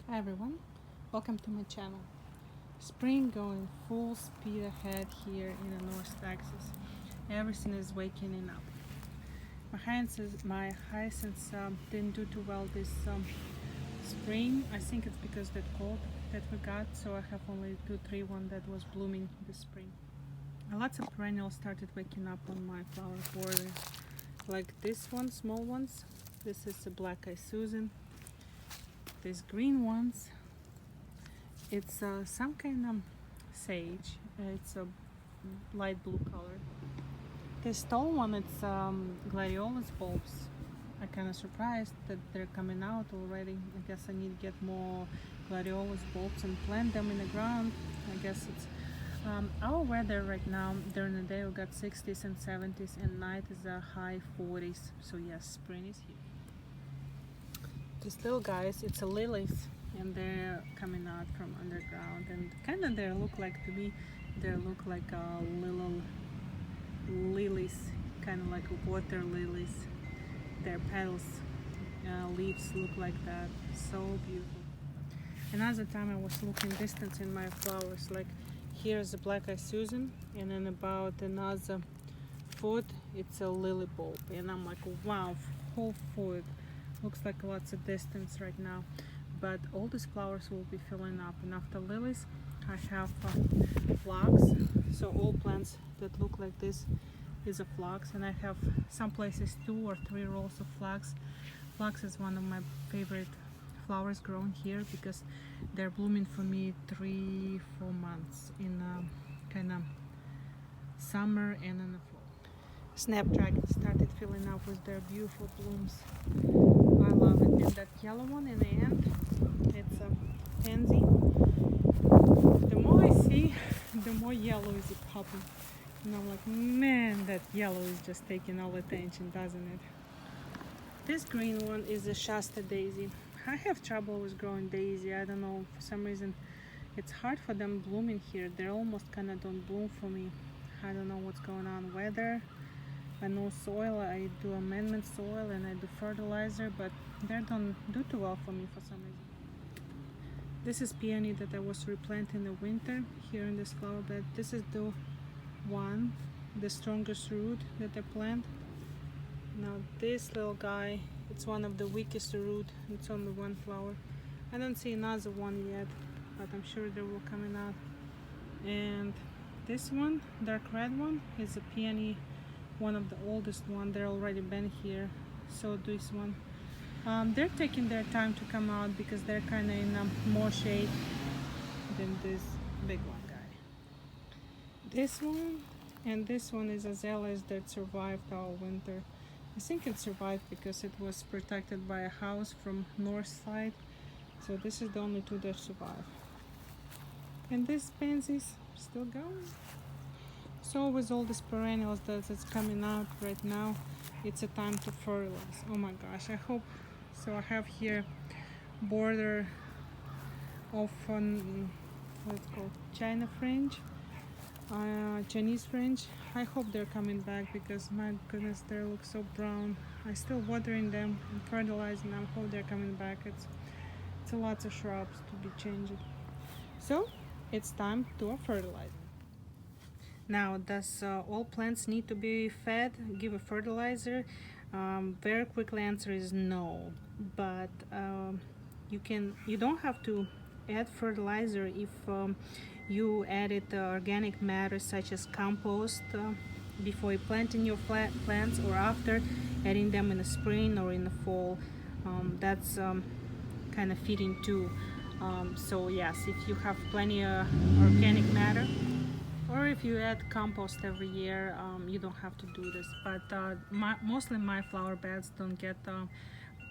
Hi everyone, welcome to my channel. Spring going full speed ahead here in the North Texas. Everything is waking up. My hyacinths didn't do too well this spring. I think it's because that cold that we got, so I have only one that was blooming this spring. Lots of perennials started waking up on my flower border, like this one, small ones. This is a black-eyed Susan. These green ones, it's some kind of sage. It's a light blue color. This tall one, it's Gladiolus Bulbs. I'm kind of surprised that they're coming out already. I guess I need to get more Gladiolus bulbs and plant them in the ground. I guess it's our weather right now. During the day we got 60s and 70s, and night is a high 40s. So yes, spring is here. These little guys, it's a lilies, and they're coming out from underground, and kind of they look like, to me, they look like little lilies, kind of like water lilies. Their petals, leaves look like that. So beautiful. Another time I was looking distance in my flowers, like here's a black-eyed Susan, and then about another foot it's a lily bulb, and I'm like, wow, whole foot. Looks like lots of distance right now, but all these flowers will be filling up. And after lilies I have phlox. So all plants that look like this is a phlox, and I have some places 2 or 3 rolls of phlox. Phlox is one of my favorite flowers grown here because they're blooming for me 3-4 months in kind of summer and in the fall. Snapdragon started filling up with their beautiful blooms. I love it. And that yellow one in the end, it's a pansy. The more I see, the more yellow is it popping. And I'm like, man, that yellow is just taking all attention, doesn't it? This green one is a Shasta Daisy. I have trouble with growing daisy. I don't know, for some reason it's hard for them blooming here. They almost kind of don't bloom for me. I don't know what's going on. Weather, I know soil, I do amendment soil and I do fertilizer, but they don't do too well for me for some reason. This is peony that I was replanting in the winter here in this flower bed. This is the strongest root that I plant. Now this little guy, it's one of the weakest root. It's only one flower. I don't see another one yet, but I'm sure they will coming out. And this one, dark red one, is a peony, one of the oldest one. They're already been here. So this one, they're taking their time to come out because they're kind of in more shade than this big one guy. This one and this one is azaleas that survived our winter. I think it survived because it was protected by a house from north side. So this is the only 2 that survive. And these pansies still going. So with all these perennials that's coming out right now, it's a time to fertilize. Oh my gosh, I hope so. I have here border of what's called China fringe, Chinese fringe. I hope they're coming back because my goodness, they look so brown. I still watering them and fertilizing them. I hope they're coming back. It's a lots of shrubs to be changed. So it's time to fertilize. Now, does all plants need to be fed, give a fertilizer? Very quickly answer is no, but you don't have to add fertilizer if you added organic matter such as compost before you planting your plants, or after adding them in the spring or in the fall. That's kind of fitting too. So yes, if you have plenty of organic matter, or if you add compost every year, you don't have to do this. But mostly my flower beds don't get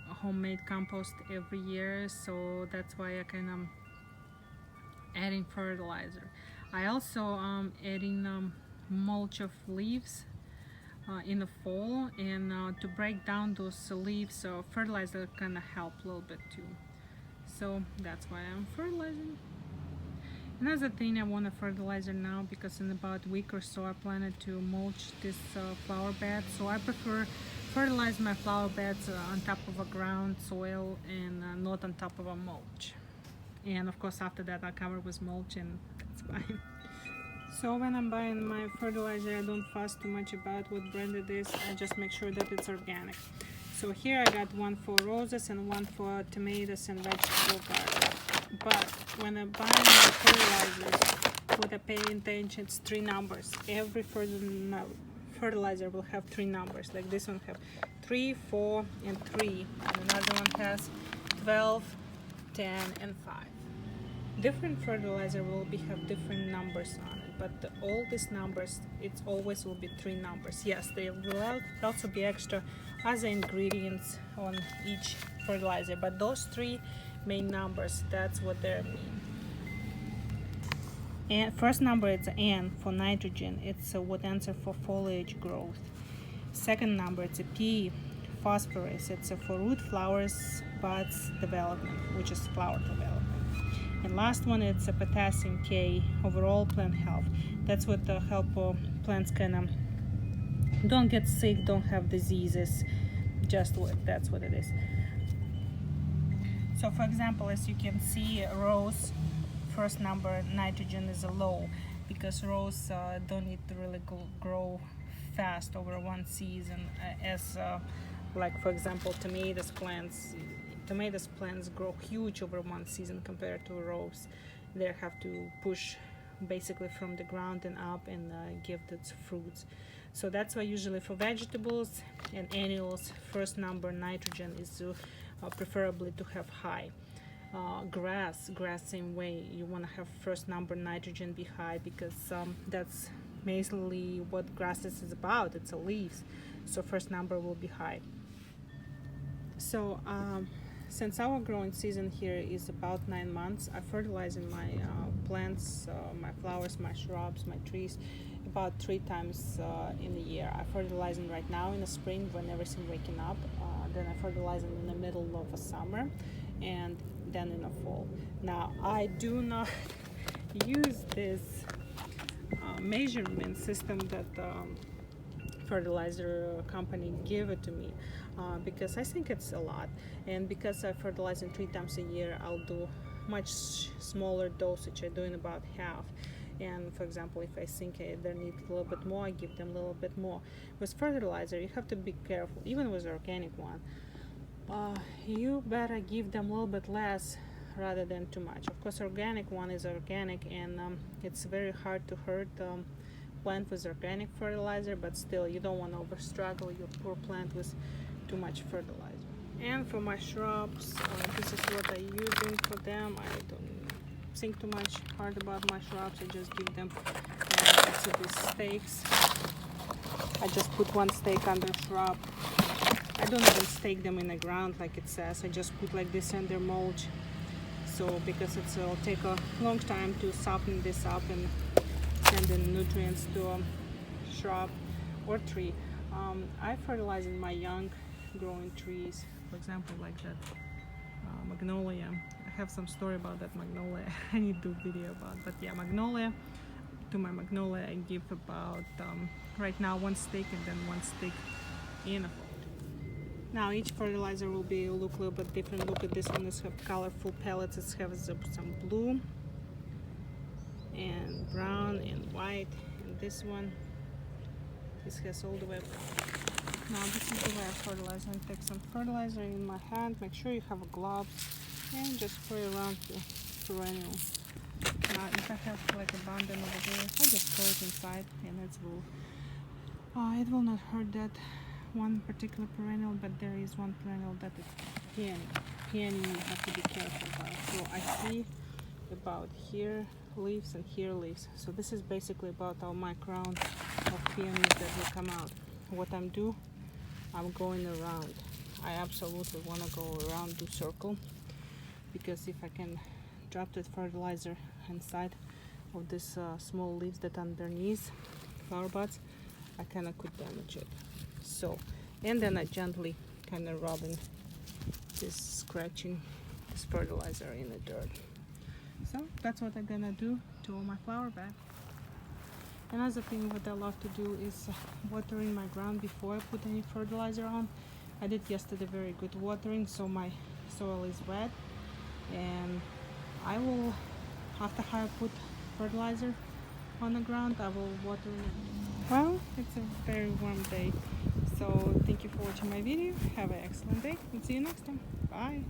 homemade compost every year, so that's why I kind of adding fertilizer. I also adding mulch of leaves in the fall, and to break down those leaves, fertilizer kind of help a little bit too. So that's why I'm fertilizing. Another thing, I want a fertilizer now because in about a week or so I plan to mulch this flower bed. So I prefer fertilize my flower beds on top of a ground soil and not on top of a mulch. and of course after that I cover with mulch, and that's fine. So when I'm buying my fertilizer, I don't fuss too much about what brand it is. I just make sure that it's organic. So here I got one for roses and one for tomatoes and vegetable garden. But when I'm buying my fertilizers, what I pay attention, it's 3 numbers. Every fertilizer will have 3 numbers. Like this one have 3, 4, and 3. And another one has 12, 10, and 5. Different fertilizer will have different numbers on it, but all these numbers, it's always will be 3 numbers. Yes, there will also be extra other ingredients on each fertilizer, but those 3 main numbers, that's what they mean. And first number, it's N for nitrogen. It's what answer for foliage growth. Second number, it's a P, phosphorus. It's for root, flowers, buds development, which is flower development. And last one, it's a potassium, K, overall plant health. That's what help plants kind of don't get sick, don't have diseases. That's what it is. So for example, as you can see, rose, first number nitrogen is a low, because rose don't need to really grow fast over one season, as like for example tomatoes plants grow huge over one season compared to rose. They have to push basically from the ground and up and give its fruits. So that's why usually for vegetables and annuals, first number nitrogen is preferably to have high. Grass same way, you want to have first number nitrogen be high, because that's mainly what grass is about, it's a leaves, so first number will be high. So since our growing season here is about 9 months, I fertilize in my plants, my flowers, my shrubs, my trees about 3 times in a year. I fertilize right now in the spring when everything waking up, then I fertilize in the middle of the summer, and then in the fall. Now I do not use this measurement system that fertilizer company gave it to me, because I think it's a lot, and because I fertilize 3 times a year, I'll do much smaller dosage. I do in about half. And for example, if I think they need a little bit more, I give them a little bit more. With fertilizer, you have to be careful, even with organic one. You better give them a little bit less rather than too much. Of course, organic one is organic, and it's very hard to hurt plant with organic fertilizer, but still you don't want to over struggle your poor plant with too much fertilizer. And for my shrubs, this is what I'm using for them. I don't think too much hard about my shrubs. I just give them these stakes. I just put 1 stake under shrub. I don't even stake them in the ground like it says. I just put like this under mulch. So because it'll take a long time to soften this up and send in nutrients to a shrub or tree. I fertilize in my young growing trees, for example like that magnolia. I have some story about that magnolia I need to do a video about, but yeah, magnolia, to my magnolia I give about right now 1 stick and then 1 stick in a pot. Now each fertilizer will be look a little bit different. Look at this one, it's have colorful pellets. It has some blue and brown and white, and this one, this has all the way brown. Now this is the way I fertilize. I take some fertilizer in my hand, make sure you have gloves, and just spray around the perennial. Now if I have like a abundant over there, I just throw it inside and it will not hurt that one particular perennial, but there is one perennial that is peony. Peony you have to be careful about. So I see about here leaves and here leaves. So this is basically about all my crown of peonies that will come out. What I'm going around. I absolutely want to go around, do circle, because if I can drop the fertilizer inside of this small leaves that underneath flower buds, I kind of could damage it. So, and then I gently kind of rubbing this, scratching this fertilizer in the dirt. So that's what I'm gonna do to my flower bed. Another thing what I love to do is watering my ground before I put any fertilizer on. I did yesterday very good watering, so my soil is wet, and I will, after I put fertilizer on the ground, I will water it. Well, it's a very warm day, so thank you for watching my video. Have an excellent day and see you next time. Bye.